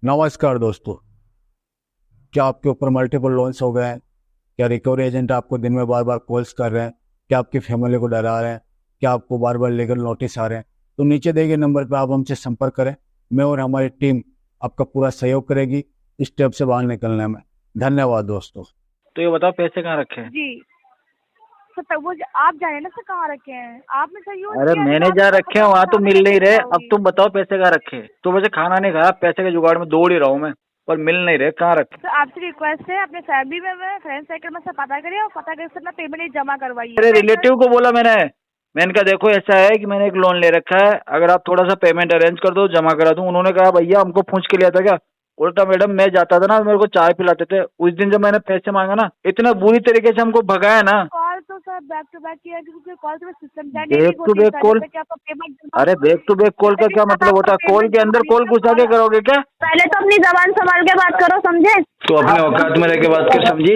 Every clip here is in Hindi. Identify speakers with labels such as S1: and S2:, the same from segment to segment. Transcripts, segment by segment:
S1: नमस्कार दोस्तों। क्या आपके ऊपर मल्टीपल लोन्स हो गए हैं? क्या रिकवरी एजेंट आपको दिन में बार बार कॉल्स कर रहे हैं? क्या आपकी फैमिली को डरा रहे हैं? क्या आपको बार बार लीगल नोटिस आ रहे हैं? तो नीचे दिए गए नंबर पर आप हमसे संपर्क करें। मैं और हमारी टीम आपका पूरा सहयोग करेगी इस स्टेप से बाहर निकलने में। धन्यवाद दोस्तों।
S2: तो ये बताओ पैसे कहाँ रखे हैं?
S3: जी सर, वो आप जाने ना सर कहाँ रखे हैं आपने सर यूज
S2: अरे
S3: किया
S2: मैंने
S3: तो
S2: जहाँ
S3: आपको
S2: रखे
S3: पता
S2: हैं वहाँ
S3: होगा,
S2: तो
S3: हमें
S2: मिल
S3: कैसे
S2: नहीं रहे। अब
S3: बताओगी।
S2: तुम बताओ पैसे कहाँ रखे हैं? तो मुझे खाना नहीं खाया, पैसे के जुगाड़ में दौड़ ही रहा हूँ मैं, पर मिल नहीं रहे। कहाँ रखे?
S3: सर आपसे रिक्वेस्ट है, अपने फैमिली में फ्रेंड सर्कल में से पता करिए और पता करके अपना पेमेंट जमा करवाइए।
S2: मेरे रिलेटिव को बोला मैंने कहा देखो ऐसा है कि मैंने एक लोन ले रखा है, अगर आप थोड़ा सा पेमेंट अरेंज कर दो जमा करा दूं। उन्होंने कहा भैया हमको पूछ के लिया था क्या? उल्टा मैडम मैं जाता था ना, मेरे को चाय पिलाते थे। उस दिन जब मैंने पैसे मांगा ना, इतना बुरी तरीके से हमको भगाया ना।
S3: कॉल तो सर बैक टू बैक किया क्योंकि कॉल तो सिस्टम
S2: बैक
S3: जनरेटिंग
S2: टू
S3: होती है
S2: बैक
S3: सर,
S2: कॉल?
S3: जैसे कि आपका पेमेंट जमा।
S2: अरे बैक टू बैक कॉल का
S3: लेकिन
S2: क्या
S3: सर
S2: मतलब
S3: आपका
S2: होता है? कॉल
S3: पेमेंट
S2: के
S3: जमा
S2: अंदर
S3: नहीं
S2: कॉल
S3: हुआ
S2: घुसा के
S3: कॉल।
S2: करोगे क्या?
S3: पहले तो अपनी जबान संभाल के बात करो, समझे।
S2: तो अपने औकात में रह के बात कर, समझी?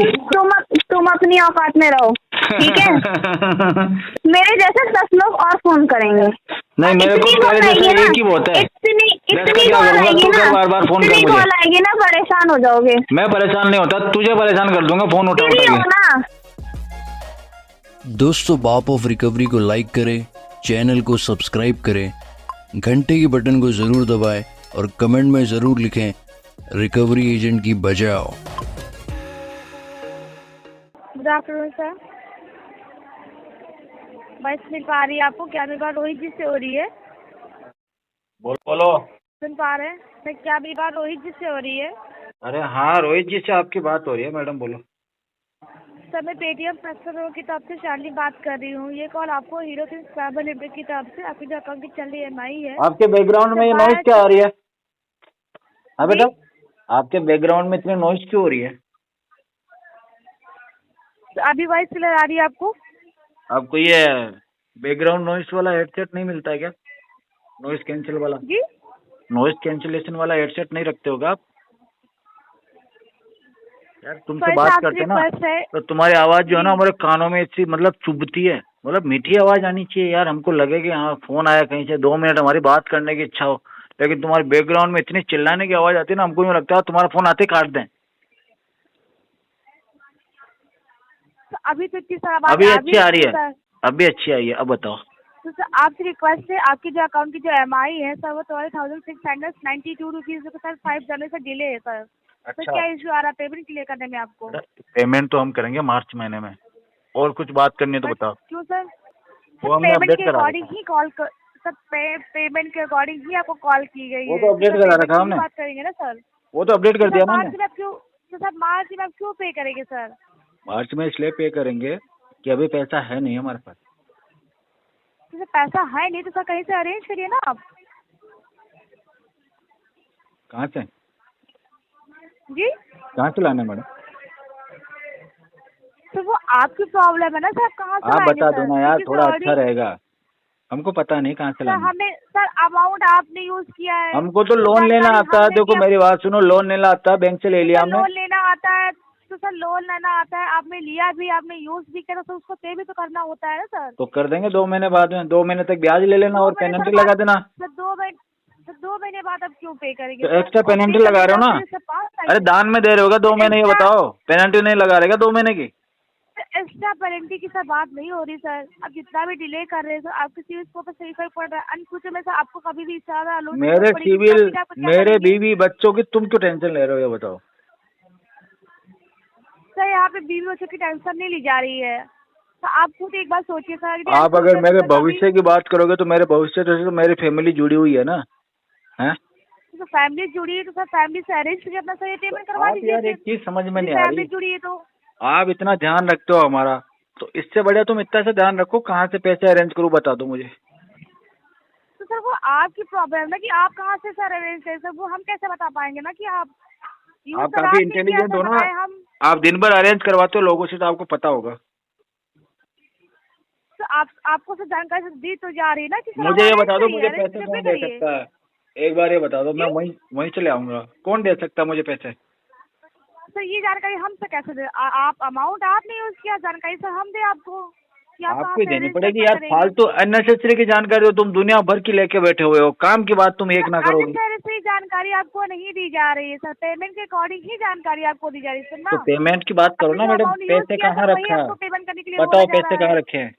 S3: तुम अपनी औकात में रहो, ठीक है। मेरे जैसे 10 लोग और फोन करेंगे।
S2: नहीं, मेरे को
S3: इतनी
S2: तेरे
S3: कॉल आएगी
S2: जैसा
S3: ना,
S2: एक ही बहुत है।
S3: इतनी
S2: मैं इसका
S3: इतनी
S2: क्या
S3: कॉल
S2: करूंगा?
S3: आएगी
S2: तू
S3: ना,
S2: कर, बार बार फोन कर
S3: इतनी
S2: मुझे।
S3: कॉल आएगी ना, परेशान हो जाओगे।
S2: मैं परेशान नहीं होता, तुझे परेशान कर दूंगा फोन उठा
S3: फ्री
S2: उठा
S3: हो
S2: के।
S3: ना।
S4: दोस्तों, बाप ऑफ रिकवरी को लाइक करें, चैनल को सब्सक्राइब करें, घंटे के बटन को ज़रूर दबाएं और कमेंट में ज़रूर लिखें रिकवरी एजेंट की बजाओ।
S3: Good afternoon sir. वॉइस मिल पा रही है आपको? क्या मेरी बात रोहित जी से हो रही है?
S2: बोलो।
S3: सुन पा रहे हैं सर? क्या मेरी बात रोहित जी से हो रही है?
S2: अरे हाँ, रोहित जी से आपकी बात हो रही है मैडम, बोलो।
S3: सर मैं पेटीएम कस्टमर की तरफ से शालिनी बात कर रही हूँ। ये कॉल आपको हीरो सिंह ट्रैवल लिमिटेड की तरफ से, आपकी जो अकाउंट की चल रही EMI है।
S2: आपके बैकग्राउंड में ये नॉइज क्या आ रही है? हाँ
S3: जी?
S2: बेटा, आपके बैकग्राउंड में इतनी नॉइज क्यों हो रही है?
S3: अभी वॉइस क्लियर आ रही है आपको?
S2: आपको ये बैकग्राउंड नॉइज वाला हेडसेट नहीं मिलता है क्या? नॉइज कैंसिल वाला,
S3: जी
S2: नॉइज कैंसिलेशन वाला हेडसेट नहीं रखते होगा आप? यार तुमसे
S3: सर,
S2: बात
S3: आपसे
S2: करते ना
S3: रिक्वेस्ट है।
S2: तो तुम्हारी आवाज जो है ना
S3: जी
S2: हमारे कानों में इतनी मतलब चुभती है, मतलब मीठी आवाज आनी चाहिए यार। हमको लगे कि हाँ फोन आया कहीं से, 2 मिनट हमारी बात करने की इच्छा हो। लेकिन तुम्हारे बैकग्राउंड में इतनी चिल्लाने की आवाज आती है ना, हमको यूँ लगता है तुम्हारा फोन आते ही काट दें।
S3: तो अभी तो इतनी सारा बात
S2: अभी
S3: आ
S2: अच्छी आ रही है,
S3: सर।
S2: अभी अच्छी आई है। अब बताओ।
S3: तो सर आपसे रिक्वेस्ट है, आपकी जो अकाउंट की जो EMI है सर वो 12,692 रुपीज सर 5 जनवरी से डिले है सर। तो
S2: अच्छा,
S3: क्या इशू आ रहा है पेमेंट क्लियर करने में आपको?
S2: पेमेंट तो हम करेंगे मार्च महीने में। और कुछ बात करनी है तो
S3: बट
S2: बताओ।
S3: क्यों सर?
S2: वो
S3: सर
S2: हमने
S3: पेमेंट
S2: अपडेट
S3: के
S2: करा
S3: अकॉर्डिंग
S2: रखा।
S3: ही कॉल कर सर, पेमेंट के अकॉर्डिंग ही आपको कॉल की गई
S2: वो
S3: है।
S2: तो
S3: तो
S2: अपडेट
S3: सर
S2: करा
S3: पेमेंट
S2: रखा
S3: की ही
S2: हमने,
S3: बात करेंगे ना सर।
S2: वो तो अपडेट कर
S3: तो
S2: दिया
S3: सर
S2: ना हमने।
S3: मार्च में आप क्यों, तो सर मार्च में आप क्यों पे करेंगे सर?
S2: मार्च में इसलिए पे करेंगे कि अभी पैसा है नहीं हमारे पास।
S3: तो सर पैसा है नहीं तो सर कहीं से अरेंज करिए ना आप।
S2: कहाँ से?
S3: जी
S2: कहाँ से लाना है मैडम?
S3: तो वो आपकी प्रॉब्लम है ना सर, आप कहाँ से
S2: आप
S3: लाएंगे
S2: बता
S3: सर?
S2: दो ना यार,
S3: क्योंकि
S2: थोड़ा
S3: सर
S2: अच्छा
S3: ऑलरेडी
S2: रहेगा। हमको पता नहीं कहाँ से
S3: सर
S2: लाना है।
S3: हमें सर अमाउंट आपने यूज किया है,
S2: हमको तो
S3: तो
S2: लोन लेना
S3: जानकारी
S2: आता है।
S3: हमने
S2: देखो
S3: किया।
S2: मेरी बात सुनो, लोन लेना आता है, बैंक से ले
S3: तो
S2: लिया
S3: सर
S2: हमने।
S3: लोन लेना आता है, तो सर लोन लेना आता है, आपने लिया भी, आपने यूज भी किया, तो उसको पे भी तो करना होता है ना सर।
S2: तो कर देंगे 2 महीने बाद में, 2 महीने तक ब्याज ले लेना
S3: दो
S2: और
S3: महीने सर
S2: पेनल्टी
S3: बाद,
S2: लगा देना।
S3: सर 2 महीने, सर 2 महीने बाद आप क्यों पे करेंगे
S2: तो
S3: सर?
S2: एक्स्ट्रा
S3: और पे
S2: पेनल्टी
S3: करने
S2: लगा रहे
S3: के
S2: हो
S3: बाद
S2: ना?
S3: फिर इससे पास
S2: अरे
S3: आएंगे
S2: दान में दे रहे होगा 2 महीने, ये
S3: एक्स्ट्रा।
S2: बताओ। पेनल्टी नहीं लगा रहेगा 2 महीने की?
S3: एक्स्ट्रा पेनल्टी की सर बात नहीं हो रही सर। आप जितना भी डिले कर रहे हैं सर, आपके सिविल स्कोर पर सही फर्क पड़ रहा है। फ्यूचर में सर आपको कभी भी ज्यादा लोन की
S2: मेरे
S3: जरूरत पड़ेगी तो
S2: सिविल,
S3: फिर आप क्या
S2: मेरे
S3: करेंगे?
S2: बीवी बच्चों की तुम क्यों टेंशन ले रहे हो, ये बताओ।
S3: सर यहाँ पे बीवी बच्चों की टेंशन नहीं ली जा रही है। तो आप खुद एक बार सोचिए सर, यदि
S2: आप अगर
S3: फ्यूचर में
S2: मेरे
S3: सर कभी
S2: भविष्य की बात करोगे तो मेरे भविष्य से तो मेरी फैमिली जुड़ी हुई है ना, है?
S3: तो फैमिली जुड़ी है तो सर फैमिली से अरेंज करके अपना सर ये पेमेंट करवा
S2: आप
S3: दीजिए
S2: यार
S3: फिर।
S2: एक चीज समझ में
S3: यदि
S2: नहीं आ
S3: फैमिली
S2: रही,
S3: जुड़ी है तो
S2: आप इतना ध्यान रखते हो हमारा, तो इससे बढ़िया तुम इतना सा ध्यान रखो कहाँ से पैसे अरेंज करूँ, बता दो मुझे।
S3: सर वो आपकी प्रॉब्लम है ना कि आप कहाँ से सर अरेंज करें सर, वो हम कैसे बता पाएंगे ना कि आप यूज
S2: आप
S3: सर
S2: काफी
S3: आपने किया
S2: इंटेलिजेंट
S3: सर,
S2: हो ना,
S3: बताए हम।
S2: आप दिन भर अरेंज करवाते हो लोगों से, तो आपको पता होगा।
S3: तो आपको सर जानकारी दी तो जा रही है ना कि सर आप
S2: मुझे ये
S3: अरेंज
S2: बता दो,
S3: करिए,
S2: मुझे
S3: अरेंज
S2: पैसे
S3: करके
S2: कौन
S3: पे
S2: दे
S3: करिए।
S2: सकता है? एक बार ये बता दो, मैं
S3: जी
S2: वहीं वहीं चले आऊंगा। कौन दे सकता है मुझे पैसे?
S3: सर ये जानकारी हमसे कैसे दे? आप अमाउंट आपने यूज किया, जानकारी सर हम दे आपको। कि आप कहाँ
S2: आपको ही
S3: से
S2: देनी
S3: अरेंज
S2: पड़ेगी
S3: कैसे
S2: यार,
S3: करेंगे?
S2: फालतू अननेसेसरी की जानकारी हो तुम दुनिया भर की लेके बैठे हुए हो, काम की बात तुम एक ना करोगी।
S3: अननेसेसरी जानकारी आपको नहीं दी जा रही है सर, पेमेंट के अकॉर्डिंग ही जानकारी आपको दी जा रही है सर
S2: तो
S3: ना।
S2: पेमेंट की बात करो
S3: आपने
S2: ना
S3: जो
S2: मैडम,
S3: अमाउंट यूज
S2: पैसे
S3: किया
S2: कहाँ
S3: सर वही
S2: रखे
S3: आपको
S2: हैं?
S3: पेमेंट करने के लिए बोला
S2: बताओ
S3: जा
S2: पैसे
S3: रहा
S2: कहाँ
S3: है।
S2: रखे हैं?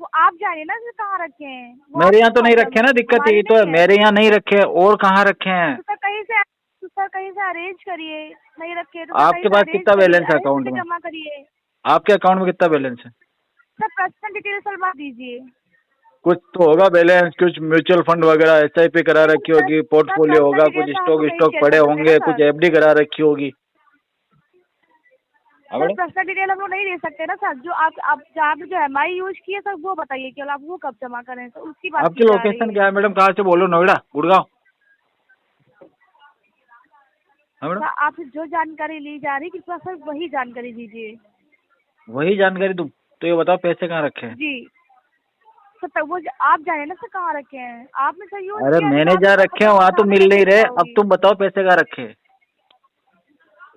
S3: वो आप जानिए ना सर कहाँ रखे हैं, वो
S2: मेरे यहाँ
S3: आपकी
S2: तो नहीं
S3: प्रॉब्लम
S2: रखे
S3: है,
S2: ना, दिक्कत
S3: हमारी
S2: यही तो है,
S3: नहीं है।
S2: मेरे यहाँ नहीं रखे हैं, और कहाँ रखे हैं?
S3: तो सर कहीं से अरेंज करिए, नहीं रखे तो सर कहीं
S2: आपके
S3: से
S2: पास
S3: अरेंज
S2: कितना
S3: करिए,
S2: बैलेंस है
S3: अरेंज
S2: अकाउंट
S3: करके
S2: में?
S3: जमा करिए।
S2: आपके अकाउंट में कितना बैलेंस है?
S3: सर पर्सनल डिटेल सर मत दीजिए।
S2: कुछ तो होगा बैलेंस, कुछ म्यूचुअल फंड वगैरह एसआईपी करा रखी होगी, पोर्टफोलियो
S3: पर्सनल
S2: होगा,
S3: डिटेल
S2: कुछ
S3: तो हमको
S2: स्टॉक
S3: नहीं
S2: स्टॉक
S3: शेयर
S2: पड़े
S3: कर सकते ना
S2: होंगे, कुछ
S3: सर।
S2: एफडी करा रखी होगी। हाँ
S3: सर
S2: मैडम,
S3: पर्सनल डिटेल हम लोग नहीं दे सकते ना सर, जो आप जहाँ पे जो एमआई यूज किए सर वो बताइए, केवल आप वो कब जमा करें, तो उसकी बात
S2: आपकी
S3: की जा रही
S2: लोकेशन
S3: है।
S2: क्या है मैडम, कहाँ से बोलो? नोएडा, गुड़गांव? हाँ मैडम,
S3: सर आपसे जो जानकारी ली जा रही है कृपया सर वही जानकारी दीजिए।
S2: वही जानकारी दूँ? तो ये बताओ पैसे कहाँ रखे हैं?
S3: जी सर वो आप जाने ना सर कहाँ रखे हैं, आपने सर यूज
S2: अरे
S3: किया है,
S2: मैंने
S3: तो
S2: जहाँ
S3: आपको
S2: रखे हैं
S3: पता
S2: वहाँ
S3: होगा,
S2: तो
S3: हमें
S2: मिल
S3: कैसे
S2: नहीं रहे,
S3: पता
S2: अब
S3: होगी।
S2: तुम बताओ पैसे कहाँ रखे हैं?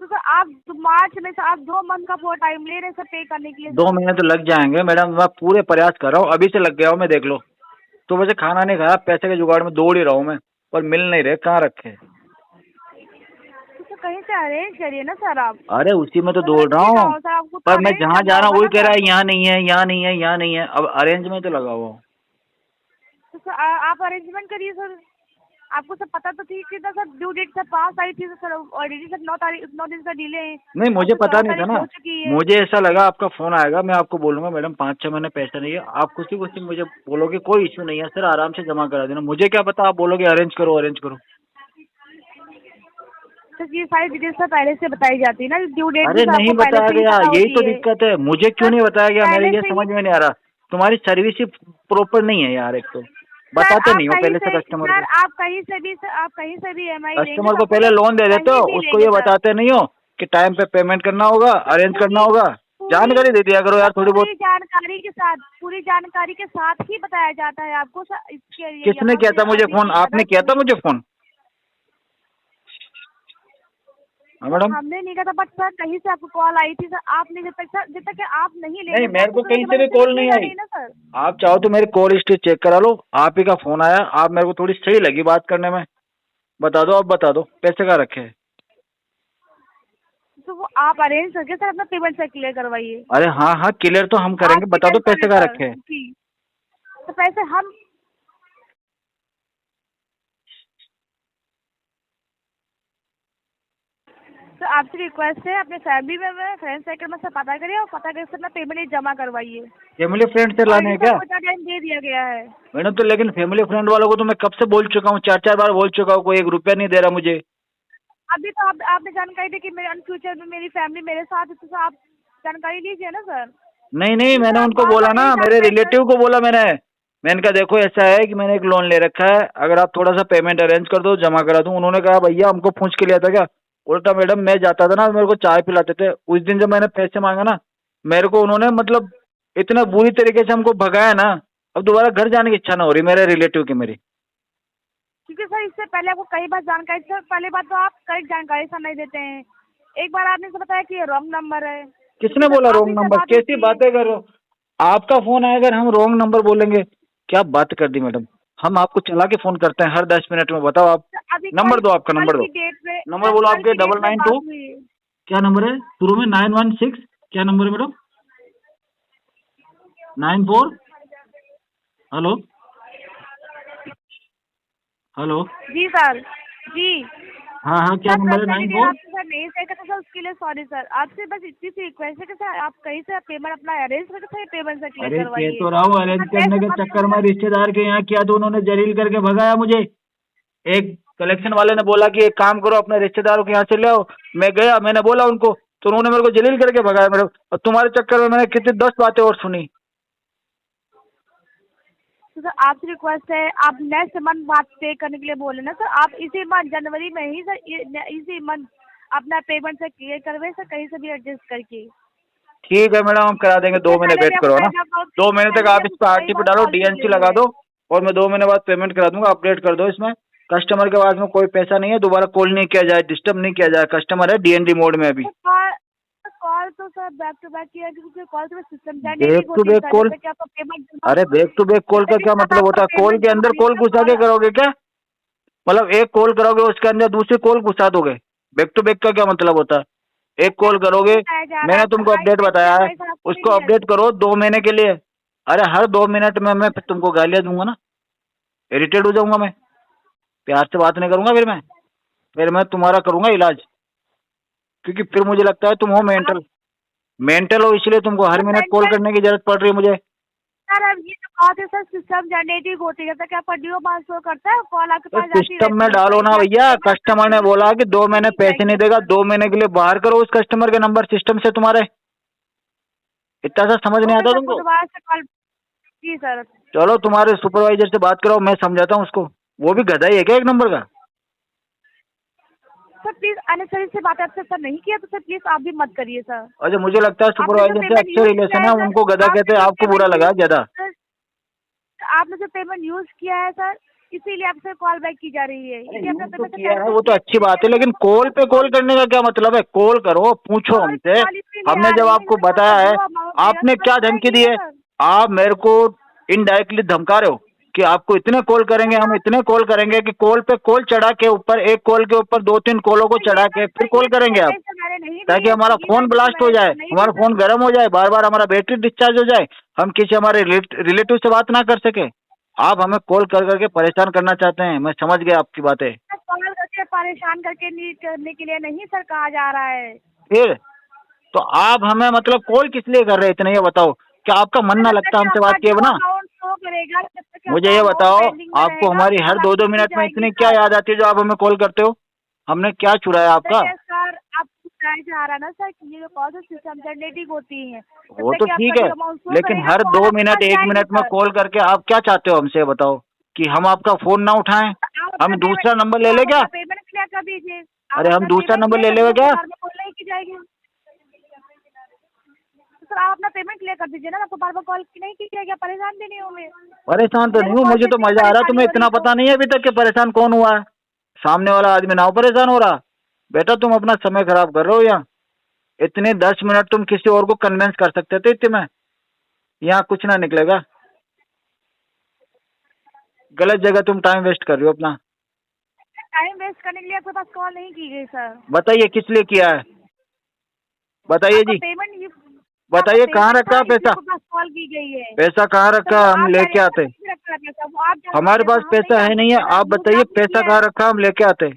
S3: तो सर आप मार्च में से आप 2 मंथ का पूरा टाइम ले रहे हैं सर पे करने के लिए
S2: 2
S3: सर।
S2: महीने तो लग जाएंगे मैडम, मैं पूरे प्रयास कर रहा हूँ, अभी से लग गया हूँ मैं, देख लो। तो वैसे खाना नहीं खाया, पैसे के जुगाड़ में दौड़ ही रहा हूँ मैं, पर मिल नहीं रहे, कहाँ रखे हैं?
S3: तो सर कहीं से अरेंज करिए ना सर आप।
S2: अरे उसी में तो
S3: सर
S2: दौड़ रहा
S3: रखिए
S2: हूँ,
S3: कहाँ सर, आपको तो
S2: पर मैं
S3: अरेंज
S2: जहाँ
S3: करना
S2: जा रहा हूँ
S3: होगा
S2: वही
S3: ना
S2: कह रहा
S3: सर।
S2: है यहाँ नहीं है, यहाँ नहीं है, यहाँ नहीं है, अब अरेंज में तो लगा हुआ हूँ।
S3: तो सर आप अरेंजमेंट करिए सर, आपको सब पता तो ठीक था सर, ड्यू डेट सर पास आई थी सर, ऑलरेडी सर 9 दिन का डिले है।
S2: नहीं,
S3: अब
S2: मुझे
S3: तो
S2: पता
S3: 14
S2: नहीं था
S3: तारीख
S2: ना,
S3: हो चुकी है।
S2: मुझे ऐसा लगा आपका फोन आएगा, मैं आपको बोलूंगा मैडम 5-6 महीने पैसे नहीं है, आप खुशी खुशी मुझे बोलोगे कोई इशू नहीं है सर, आराम से जमा करा देना, मुझे क्या पता आप बोलोगे अरेंज करो अरेंज करो।
S3: सर ये सारी डिटेल्स सर पहले से बताई जाती है ना, ड्यू डेट भी
S2: अरे
S3: सर
S2: नहीं
S3: आपको पहले
S2: बताया
S3: से ही
S2: गया,
S3: पता
S2: यही
S3: होती
S2: तो
S3: है।
S2: दिक्कत है, मुझे क्यों
S3: सर
S2: नहीं बताया गया, मेरे
S3: पहले
S2: ये
S3: से
S2: समझ
S3: ही
S2: में नहीं आ रहा। तुम्हारी सर्विस ही प्रॉपर नहीं है यार, एक तो बताते नहीं हो पहले से कस्टमर
S3: सर
S2: को।
S3: आप कहीं से भी EMI लेंगे
S2: कस्टमर
S3: तो
S2: को
S3: आपको
S2: पहले
S3: सर
S2: लोन दे देते हो,
S3: कहीं भी
S2: उसको ये
S3: लेंगे सर।
S2: बताते नहीं हो कि टाइम पे पेमेंट करना होगा, अरेंज करना होगा। जानकारी दे दिया करो यार थोड़ी बहुत।
S3: पूरी जानकारी के साथ ही बताया जाता है आपको सर, इसके
S2: किसने
S3: यहाँ
S2: किया
S3: से
S2: था मुझे
S3: अभी
S2: फोन? आपने किया था मुझे फोन? हाँ मैडम,
S3: हमने नहीं कहा था, बट सर कहीं से आपको कॉल आई थी सर, आपने जब तक कि आप नहीं
S2: नहीं
S3: लेंगे
S2: मेरे को कहीं से भी कॉल नहीं आई।
S3: ना सर।
S2: आप चाहो तो मेरी कॉल हिस्ट्री चेक करा लो, आप ही का फोन आया, आप मेरे को थोड़ी सही लगी बात करने में। बता दो, अब बता दो पैसे कहाँ रखे हैं?
S3: तो वो आप अरेंज करके सर अपना पेमेंट से क्लियर करवाइए।
S2: अरे हाँ हाँ क्लियर तो हम करेंगे, बता दो पैसे कहाँ रखे हैं?
S3: जी तो पैसे हम सर आपसे रिक्वेस्ट है, अपने फैमिली में फ्रेंड सर्कल में से पता करिए और पता करके अपना पेमेंट जमा करवाइए।
S2: फैमिली फ्रेंड से लाने हैं क्या?
S3: टाइम दे दिया गया है।
S2: मैडम तो लेकिन फैमिली फ्रेंड वालों को तो मैं कब से बोल चुका हूँ, 4-4 बार बोल चुका हूँ, कोई 1 रुपया नहीं दे रहा मुझे।
S3: अभी तो आपने जानकारी दी कि मेरे फ्यूचर में मेरी फैमिली मेरे साथ है, तो सर आप जानकारी लीजिए ना सर।
S2: नहीं नहीं, मैंने
S3: सर,
S2: उनको
S3: बार
S2: बोला
S3: बार
S2: ना,
S3: यही
S2: मेरे
S3: जानकारी
S2: रिलेटिव को बोला मैंने कहा देखो ऐसा है कि मैंने एक लोन ले रखा है, अगर आप थोड़ा सा पेमेंट अरेंज कर दो जमा करा दूं। उन्होंने कहा भैया हमको पूछ के लिया था क्या? उल्टा मैडम मैं जाता था ना, मेरे को चाय पिलाते थे। उस दिन जब मैंने पैसे मांगा ना, मेरे को उन्होंने मतलब इतना बुरी तरीके से हमको भगाया ना, अब दोबारा घर जाने की इच्छा ना हो रही मेरे रिलेटिव की मेरी।
S3: क्योंकि सर इससे पहले आपको कई बार जानकारी, सर पहले बात तो आप करेक्ट जानकारी सर नहीं देते हैं। एक बार आपने से बताया कि ये रॉन्ग नंबर है।
S2: किसने बोला रॉन्ग नंबर? कैसी बातें कर रहे हो? आपका फोन आया, अगर हम रॉन्ग नंबर बोलेंगे? क्या बात कर दी मैडम, हम आपको चला के फोन करते हैं हर 10 मिनट में। बताओ आप नंबर दो, आपका नंबर दो, नंबर बोलो आपके। 992 क्या नंबर है शुरू में? 916 क्या नंबर है मैडम? 94 हेलो हेलो
S3: जी सर जी।
S2: हाँ हाँ क्या नंबर है? 94
S3: सर नहीं सही था सर, उसके लिए सॉरी सर। आपसे बस इतनी सी रिक्वेस्ट है कि सर आप कहीं से पेमेंट अपना अरेंज करके सर पेमेंट से क्लियर
S2: अरे
S3: करवाइए।
S2: कह तो रहा हूँ अरेंज करने के चक्कर में रिश्तेदार के यहाँ किया तो उन्होंने जलील करके भगाया मुझे। एक कलेक्शन वाले ने बोला कि एक काम करो अपने रिश्तेदारों के यहाँ से ले आओ, मैं गया, मैंने बोला उनको, तो उन्होंने मेरे को जलील करके भगाया मैडम। और तुम्हारे चक्कर में मैंने कितनी 10 बातें और सुनी।
S3: तो सर आपसे रिक्वेस्ट है, आप नेक्स्ट मंथ बात पे करने के लिए बोले ना सर, आप इसी मंथ जनवरी में ही सर इसी मंथ अपना पेमेंट से क्लियर करवे सर, कहीं से भी एडजस्ट करके।
S2: ठीक है मैडम, हम करा देंगे, 2 महीने वेट करो ना, 2 महीने तक आप इस पर आरटी पे डालो, डीएनसी लगा दो, और मैं 2 महीने बाद पेमेंट करा दूंगा। अपडेट कर दो इसमें, कस्टमर के पास में कोई पैसा नहीं है, दोबारा कॉल नहीं किया जाए, डिस्टर्ब नहीं किया जाए, कस्टमर है डीएनडी मोड में अभी।
S3: कॉल तो सर बैक टू बैक किया क्योंकि कॉल तो system
S2: back to back call? अरे बैक टू बैक कॉल का क्या मतलब होता है? कॉल के अंदर कॉल घुसा के करोगे क्या? मतलब एक कॉल करोगे उसके अंदर दूसरी कॉल घुसा दोगे? बैक टू बैक का क्या मतलब होता है? एक कॉल करोगे, मैंने तुमको अपडेट बताया है, उसको अपडेट करो 2 महीने के लिए। अरे हर 2 मिनट में मैं फिर तुमको गालियां दूंगा ना, इरिटेट हो जाऊंगा मैं, प्यार से बात नहीं करूंगा। फिर मैं तुम्हारा करूंगा इलाज, क्योंकि फिर मुझे लगता है तुम हो मेंटल हो, इसलिए तुमको हर मिनट कॉल करने की जरूरत पड़ रही है मुझे।
S3: सर अब ये जो बात है सर, सिस्टम जनरेटिव होती है, क्या पर ड्यू 500 करता है कॉल आपके पास आती
S2: सिस्टम में डालो ना भैया। कस्टमर ने बोला कि 2 महीने पैसे नहीं देगा, 2 महीने के लिए बाहर करो उस कस्टमर के नंबर सिस्टम से तुम्हारे। इतना सा समझ नहीं आता तुमको?
S3: जी सर।
S2: चलो तुम्हारे सुपरवाइजर से बात कराओ, मैं समझाता हूँ उसको। वो भी गधा ही है क्या एक नंबर का?
S3: सर प्लीज अननेसेसरी से बात आपसे सर नहीं किया तो सर प्लीज आप भी मत करिए सर।
S2: अच्छा, मुझे लगता है सुपरवाइजर से अच्छे रिलेशन है, उनको गधा कहते हैं, आपको बुरा लगा गधा।
S3: आपने जो पेमेंट यूज किया है सर, इसीलिए आपसे कॉल बैक की जा रही है।
S2: तो किया है वो तो अच्छी बात है, लेकिन कॉल पे कॉल करने का क्या मतलब है? कॉल करो, पूछो हमसे। हमने जब आपको बताया है, आपने क्या धमकी दी है? आप मेरे को इनडायरेक्टली धमका रहे हो कि आपको इतने कॉल करेंगे, हम इतने कॉल करेंगे, कि कॉल पे कॉल चढ़ा के ऊपर, एक कॉल के ऊपर 2-3 कॉलों को चढ़ा के फिर कॉल करेंगे आप, ताकि हमारा फोन ब्लास्ट हो जाए, हमारा फोन गर्म हो जाए, बार बार हमारा बैटरी डिस्चार्ज हो जाए, हम किसी हमारे रिलेटिव से बात ना कर सके। आप हमें कॉल कर करके परेशान करना चाहते हैं, मैं समझ गया आपकी बातें।
S3: कॉल करके परेशान करने के लिए नहीं सर कहा जा रहा है।
S2: फिर तो आप हमें मतलब कॉल किस लिए कर रहे हैं इतने, ये बताओ। क्या आपका मन ना लगता हमसे बात किए बिना? मुझे ये बताओ, आपको हमारी हर 2-2 मिनट में इतनी क्या याद आती है जो आप हमें कॉल करते हो? हमने क्या चुराया आपका?
S3: सर आप जा रहा ना सर कि ये कॉल सिस्टम जनरेटिव होती है,
S2: वो तो ठीक है, लेकिन हर 2 मिनट 1 मिनट में कॉल करके आप क्या चाहते हो हमसे? बताओ कि हम आपका फोन ना उठाएं, हम दूसरा नंबर ले ले क्या?
S3: पेमेंट क्लियर कर दीजिए।
S2: अरे हम दूसरा नंबर ले ले क्या?
S3: सर आप अपना पेमेंट क्लियर कर दीजिए ना, आपको बार बार कॉल नहीं की जाएगी, परेशान भी नहीं होंगे।
S2: परेशान तो नहीं हूँ, मुझे तो मजा आ रहा है। तुम्हें इतना पता नहीं है अभी तक कि परेशान कौन हुआ है? सामने वाला आदमी ना हो परेशान हो रहा। बेटा तुम अपना समय खराब कर रहे हो। यहाँ इतने 10 मिनट तुम किसी और को कन्विंस कर सकते थे, इतने में यहाँ कुछ ना निकलेगा। गलत जगह तुम टाइम वेस्ट कर रहे हो अपना।
S3: टाइम वेस्ट करने के लिए आपके पास कॉल नहीं की गई सर।
S2: बताइए किस लिए किया है, बताइए जी,
S3: पेमेंट
S2: बताइए कहाँ रखा है पैसा?
S3: कॉल की गई है।
S2: पैसा कहाँ रखा है? हम लेके आते। हमारे पास पैसा है नहीं है, आप बताइए पैसा कहाँ रखा, हम लेके आते।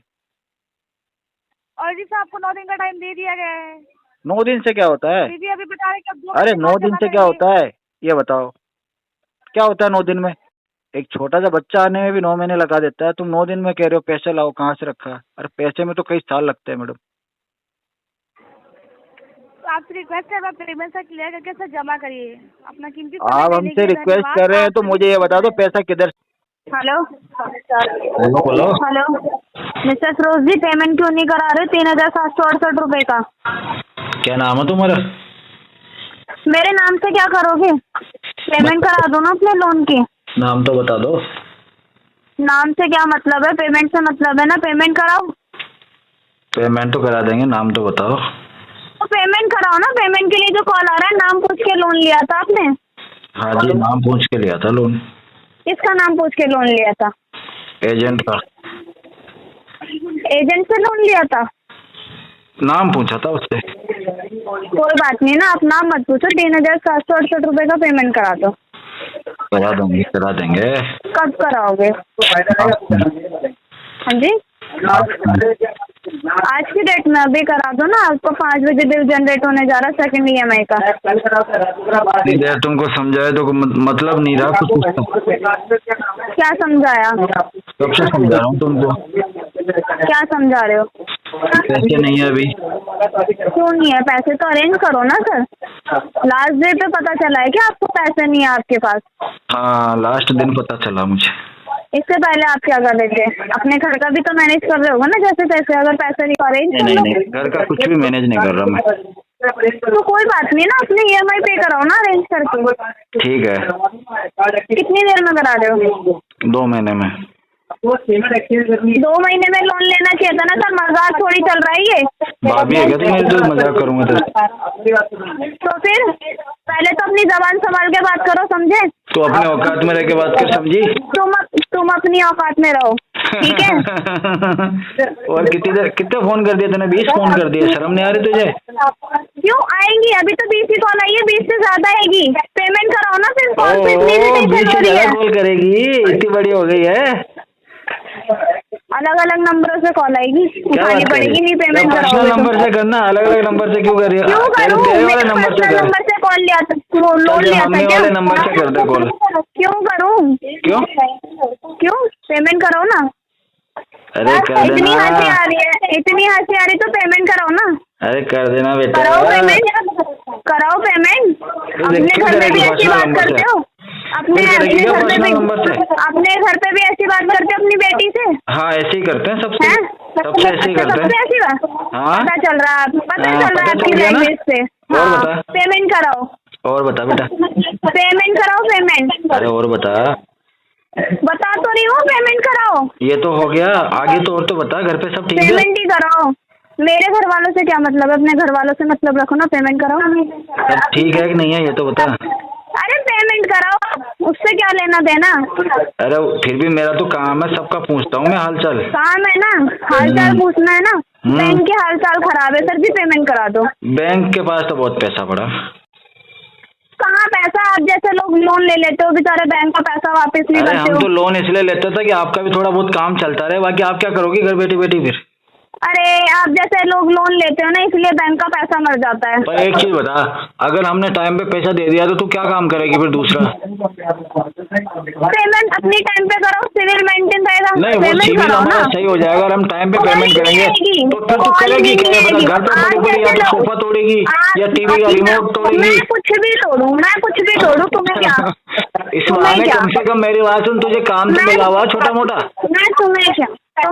S3: और जी सर आपको 9 दिन का टाइम दे दिया गया है।
S2: 9 दिन से क्या होता है?
S3: अभी बता रहे कि
S2: अरे 9 दिन से क्या होता है ये बताओ, क्या होता है 9 दिन में? एक छोटा सा बच्चा आने में भी 9 महीने लगा देता है, तुम 9 दिन में कह रहे हो पैसे लाओ, कहाँ से रखा है? अरे पैसे में तो कई साल लगते हैं मैडम।
S3: आपसे रिक्वेस्ट है, पेमेंट सर क्लियर करके सर जमा करिए अपना कीमती।
S2: आप हमसे रिक्वेस्ट कर रहे हैं तो मुझे ये बता दो पैसा किधर?
S3: हेलो
S2: बोलो।
S3: Hello mister Saroj ji, payment क्यों नहीं करा रहे 3768 रुपए का?
S2: क्या नाम है तुम्हारा?
S3: मेरे नाम से क्या करोगे? पेमेंट करा दो ना अपने लोन की।
S2: नाम तो बता दो।
S3: नाम से क्या मतलब है? पेमेंट से मतलब है ना, पेमेंट कराओ।
S2: पेमेंट तो करा देंगे, नाम तो बताओ।
S3: तो पेमेंट कराओ ना, पेमेंट के लिए जो कॉल आ रहा है, नाम पूछ के लोन लिया था आपने?
S2: हाँ जी, नाम पूछ के लिया था लोन।
S3: किसका नाम पूछ के लोन लिया था?
S2: एजेंट का।
S3: एजेंट से लोन लिया था?
S2: नाम पूछा था उससे।
S3: कोई बात नहीं ना, आप नाम मत पूछो। 3768 रुपए का पेमेंट करा दो।
S2: करा देंगे।
S3: कब कराओगे? हाँ जी, आज की डेट में अभी करा दो ना। आपको 5 बजे बिल जनरेट होने जा रहा है सेकंड EMI का।
S2: देर तुमको समझाया तो मतलब नहीं रहा कुछ।
S3: क्या समझाया?
S2: कब से समझा रहा हूँ तुमको।
S3: क्या समझा रहे हो?
S2: पैसे नहीं है अभी।
S3: क्यों नहीं है? पैसे तो अरेंज करो ना सर। लास्ट डे पे पता चला है कि आपको पैसे नहीं है आपके पास?
S2: हाँ, लास्ट दिन पता चला मुझे।
S3: इससे पहले आप क्या कर रहे थे? अपने घर का भी तो मैनेज कर रहे होगा ना जैसे तैसे। अगर पैसे नहीं अरेंज
S2: नहीं, घर का कुछ भी मैनेज नहीं कर रहा मैं।
S3: तो कोई बात नहीं ना, अपने EMI पे कराओ ना अरेंज करके।
S2: ठीक है।
S3: कितनी देर में करा रहे हो?
S2: 2 महीने में।
S3: 2 महीने में लोन लेना चाहिए था ना सर, मजाक थोड़ी चल रहा है ये।
S2: भाभी है क्या तो मैं तो मजाक करूंगा
S3: तो फिर पहले तो अपनी जबान संभाल के बात करो, समझे?
S2: तो अपने औकात में रह के बात कर, समझी?
S3: तुम अपनी औकात में रहो, ठीक है?
S2: और कितने फोन कर दिए तूने? 20 फोन कर दिए, शर्म नहीं आ रही तुझे?
S3: क्यों आएंगी? अभी तो 20 ही कॉल आई है, 20 से ज्यादा आएगी। पेमेंट कराओ ना फिर। कॉल पे इतनी irritation हो रही है।
S2: कॉल करेगी, इतनी बड़ी हो गई है।
S3: अलग अलग नंबरों से कॉल आएगी, उठानी पड़ेगी। नहीं पेमेंट कराओ
S2: पर्सनल नंबर से करना, अलग अलग नंबर से क्यों कर रही है?
S3: क्यों करूँ?
S2: वाले नंबर से कर।
S3: नंबर से कॉल लिया था, लोन लिया था क्या?
S2: वाले नंबर से कर दे कॉल।
S3: क्यों करूँ? क्यों? पेमेंट कराओ ना।
S2: अरे कर देना।
S3: इतनी हंसी आ रही है, इतनी हंसी आ रही तो पेमेंट कराओ ना।
S2: अरे कर देना बेटा।
S3: कराओ पेमेंट, कराओ पेमेंट। अपने घर में भी ऐसी बात करते हो? अपने घर पे भी ऐसी बात करते हो अपनी बेटी से?
S2: हाँ ऐसे ही करते हैं सबसे, सबसे ऐसे ही करते हैं।
S3: ऐसी बात?
S2: हाँ
S3: पता चल रहा है आपकी लैंग्वेज से।
S2: और बता।
S3: पेमेंट कराओ।
S2: और बता बेटा।
S3: पेमेंट कराओ, पेमेंट।
S2: अरे और बता
S3: तो रही हूँ, पेमेंट कराओ।
S2: ये तो हो गया, आगे तो और तो बता। घर पे सब ठीक है?
S3: पेमेंट ही कराओ। मेरे घर वालों से क्या मतलब है? अपने घर वालों से मतलब रखो ना। पेमेंट कराओ।
S2: सब ठीक है कि नहीं है ये तो बता।
S3: अरे पेमेंट कराओ, उससे क्या लेना देना?
S2: अरे फिर भी मेरा तो काम है, सबका पूछता हूँ मैं हाल चाल।
S3: काम है ना, हाल चाल पूछना है ना। बैंक के हाल चाल खराब है सर जी, पेमेंट करा दो।
S2: बैंक के पास तो बहुत पैसा पड़ा।
S3: कहाँ पैसा? आप जैसे लोग लोन ले लेते हो, बेचारे बैंक का पैसा वापस नहीं करते हो।
S2: हम तो लोन इसलिए लेते थे कि आपका भी थोड़ा बहुत काम चलता रहे, बाकी आप क्या करोगी घर बैठी बैठी फिर?
S3: अरे आप जैसे लोग लोन लेते हो ना, इसलिए बैंक का पैसा मर जाता है।
S2: पर एक चीज बता, अगर हमने टाइम पे पैसा दे दिया तो तू क्या काम करेगी फिर दूसरा?
S3: पेमेंट अपनी टाइम पे करो, सिविल मेंटेन रहेगा।
S2: नहीं वो सिविल हमारा सही हो जाएगा अगर हम टाइम पे पेमेंट करेंगे। तो फिर तू करेगी क्या? बता, घर पे पड़ी पड़ी या तो सोफा तोड़ेगी या टीवी का रिमोट तोड़ेगी?
S3: मैं कुछ भी तोड़ू, तुम्हें क्या?
S2: इस बहाने कम से कम मेरी बात सुन, तुझे काम तो मिला हुआ छोटा मोटा।
S3: मैं तुम्हें क्या? अरे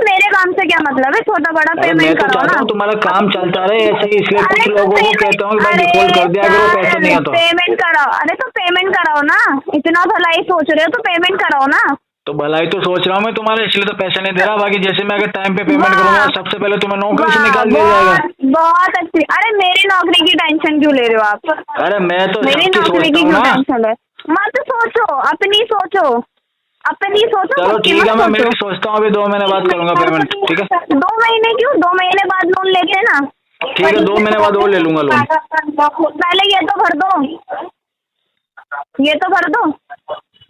S3: मेरे काम से क्या मतलब है? छोटा बड़ा पेमेंट करो ना।
S2: तुम्हारा काम चलता रहे ऐसे ही, इसलिए कुछ लोगों को कहता हूँ भाई डिफॉल्ट कर दिया करो, पैसे नहीं है तो
S3: पेमेंट कराओ। अरे तो पेमेंट कराओ ना, इतना भलाई सोच रहे हो तो पेमेंट कराओ ना।
S2: तो भलाई तो सोच रहा हूँ मैं तुम्हारे, इसलिए तो पैसे नहीं दे रहा। बाकी जैसे मैं अगर टाइम पे पेमेंट करूंगा सबसे पहले तुम्हें नौकरी से निकाल दिया जाएगा।
S3: बहुत अच्छी। अरे मेरी नौकरी की टेंशन क्यों ले रहे हो आप?
S2: अरे मैं तो
S3: मेरी नौकरी की क्यों टेंशन है? मत सोचो, अपनी सोचो।
S2: चलो ठीक है, मैं मेरी सोचता हूँ। अभी 2 महीने बाद करूंगा पेमेंट, ठीक है?
S3: 2 महीने क्यों? 2 महीने बाद लोन लेते हैं ना।
S2: ठीक है 2 महीने बाद और ले लूंगा लोन।
S3: पहले ये तो भर दो।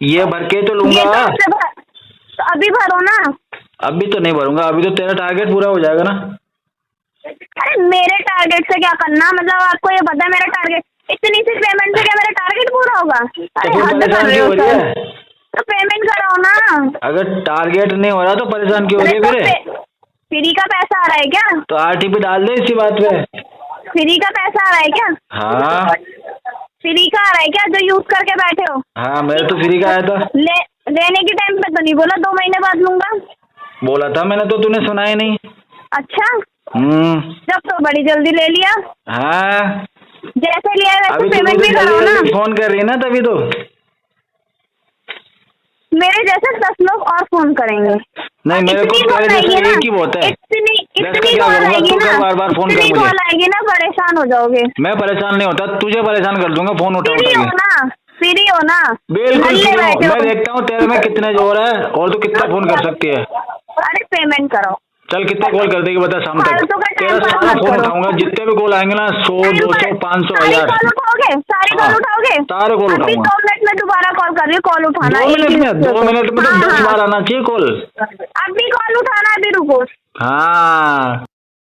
S3: ये
S2: भर के तो लूंगा।
S3: तो अभी भरो ना।
S2: अभी तो नहीं भरूंगा, अभी तो तेरा टारगेट पूरा हो जाएगा ना।
S3: अरे मेरे टारगेट से क्या करना? मतलब आपको ये पता है मेरा टारगेट? इतनी सी पेमेंट से क्या मेरा टारगेट पूरा होगा? अरे हद कर रहे हो सर। तो पेमेंट कराओ ना।
S2: अगर टारगेट नहीं हो रहा तो परेशान क्यों हो रही है?
S3: फ्री का पैसा आ रहा है क्या?
S2: तो RTP डाल दे इसी बात पे।
S3: फ्री का पैसा आ रहा है क्या?
S2: हाँ
S3: फ्री का आ रहा है क्या जो यूज करके बैठे हो?
S2: हाँ मेरे तो फ्री का आया था।
S3: लेने के टाइम पे तो नहीं बोला 2 महीने बाद लूंगा?
S2: बोला था मैंने, तो तूने सुना ही नहीं।
S3: अच्छा जब तो बड़ी जल्दी ले लिया।
S2: हाँ
S3: जैसे लिया वैसे
S2: अभी
S3: पेमेंट भी करो ना।
S2: फोन कर रही है ना तभी तो।
S3: मेरे जैसे 10 लोग और फोन करेंगे।
S2: नहीं मेरे को तेरे जैसे एक ही बहुत है।
S3: इतनी कॉल आएगी ना,
S2: बार फोन कर मुझे।
S3: कॉल आएगी ना, परेशान हो जाओगे।
S2: मैं परेशान नहीं होता, तुझे परेशान कर दूंगा फोन उठा
S3: फ्री हो ना।
S2: बिल्कुल फ्री हो। मैं देखता हूँ तेरे में कितने जोर है और तू कितना फोन कर सकती है।
S3: अरे पेमेंट करो।
S2: चल कितना कॉल कर देगी बता शाम तक? तेरा सारा फोन उठाऊंगा, जितने भी कॉल आएंगे ना 100 200 500 1000
S3: सारे कॉल उठाओगे?
S2: सारे कॉल उठाऊंगा।
S3: 2 मिनट में दोबारा कॉल कर रही हूँ, कॉल उठाना।
S2: 2 मिनट में तो 10 बार आना चाहिए कॉल।
S3: अभी कॉल उठाना, अभी रुको।
S2: हाँ